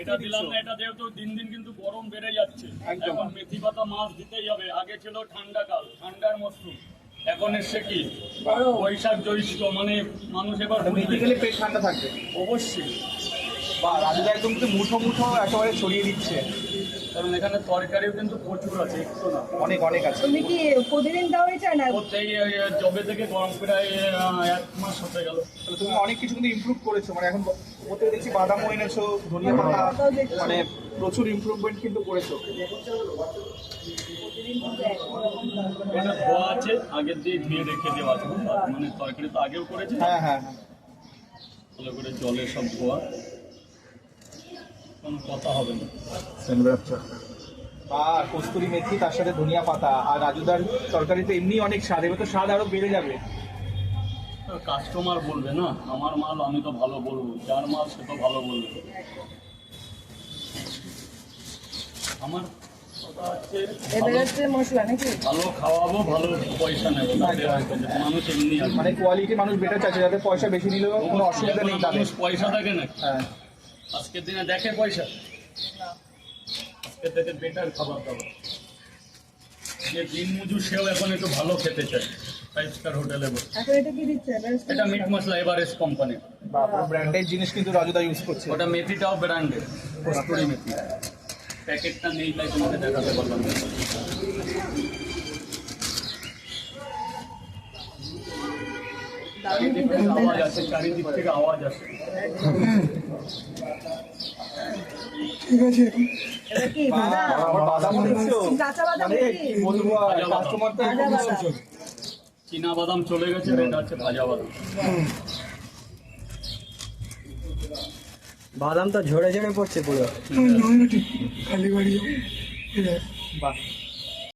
এটা দিলাম না, এটা যেহেতু দিন দিন কিন্তু গরম বেড়ে যাচ্ছে, এখন মেথি পাতা মাছ দিতেই হবে। আগে ছিল ঠান্ডা কাল, ঠান্ডার মরশুম, এখন এসছে কি বৈশাখ জ্যৈষ্ঠ, মানে মানুষ এবার মেথি খেলে পেট ঠান্ডা থাকবে অবশ্যই। বা রাজুদা একদম কিন্তু মুঠো মুঠো একেবারে ছড়িয়ে দিচ্ছে, কারণ এখানে তরকারিও কিন্তু প্রচুর আছে, একটু না অনেক অনেক আছে। তুমি কি প্রতিদিন দাও এটা না? প্রত্যেক জবে থেকে গরম প্রায় 1 মাস হতে গেল। তাহলে তুমি অনেক কিছু কিন্তু ইমপ্রুভ করেছো, মানে এখন ওতে দেখছি বাদামও এনেছো, ধনিয়া পাতা, মানে প্রচুর ইমপ্রুভমেন্ট কিন্তু করেছো। এটা ধোয়া আছে, আগের দিয়ে ধুয়ে রেখে দেওয়া আছে, মানে তরকারি তো আগেও করেছে, হ্যাঁ হ্যাঁ হ্যাঁ, ভালো করে জলে সব ধোয়া, কোনো কথা হবে না। আর কস্তুরি মেথি তার সাথে ধনিয়া পাতা, আর রাজুদার তরকারিতে এমনি অনেক স্বাদ, এবার তো স্বাদ আরো বেড়ে যাবে। কাস্টমার বলবে না, আমার মাল আমি তো ভালো বলবো, যার মাল সে তো ভালো বলবে। আমার কথা হচ্ছে এবার হচ্ছে মশলা নাকি? ভালো খাওয়াবো, ভালো পয়সা নেবো, তাদের হয়তো মানুষ এমনি আছে, মানে কোয়ালিটি মানুষ বেটার চাইছে, যাতে পয়সা বেশি নিলেও কোনো অসুবিধা নেই তাদের। মানুষ পয়সা দেখে না, হ্যাঁ, আজকের দিনে দেখে পয়সা, আজকের থেকে বেটার খাবার দাবার। যে দিন মজুর সেও এখন একটু ভালো খেতে চায়, 5 স্টার হোটেলে বসে। এখন এটা কি দিচ্ছে? এটা মিট মশলা এভারেস্ট কোম্পানি, ব্র্যান্ডেড জিনিস কিন্তু রাজুদা ইউজ করছে। ওটা মেথিটাও ব্র্যান্ডেড, কস্তুরি মেথি। প্যাকেটটা নেই তাই তোমাকে দেখাতে পারলাম না। চারিদিক থেকে আওয়াজ আসে, চারিদিক থেকে আওয়াজ আসে। এটা কি বাদাম? আমার বাদামও দিচ্ছো, কাঁচা বাদাম মানে নাকি? কি বলবো, কাস্টমার তো ভাজা বাদাম। চীনা বাদাম চলে গেছে, এটা হচ্ছে ভাজা বাদাম। বাদাম তো ঝরে ঝরে পড়ছে পুরো। বাহ।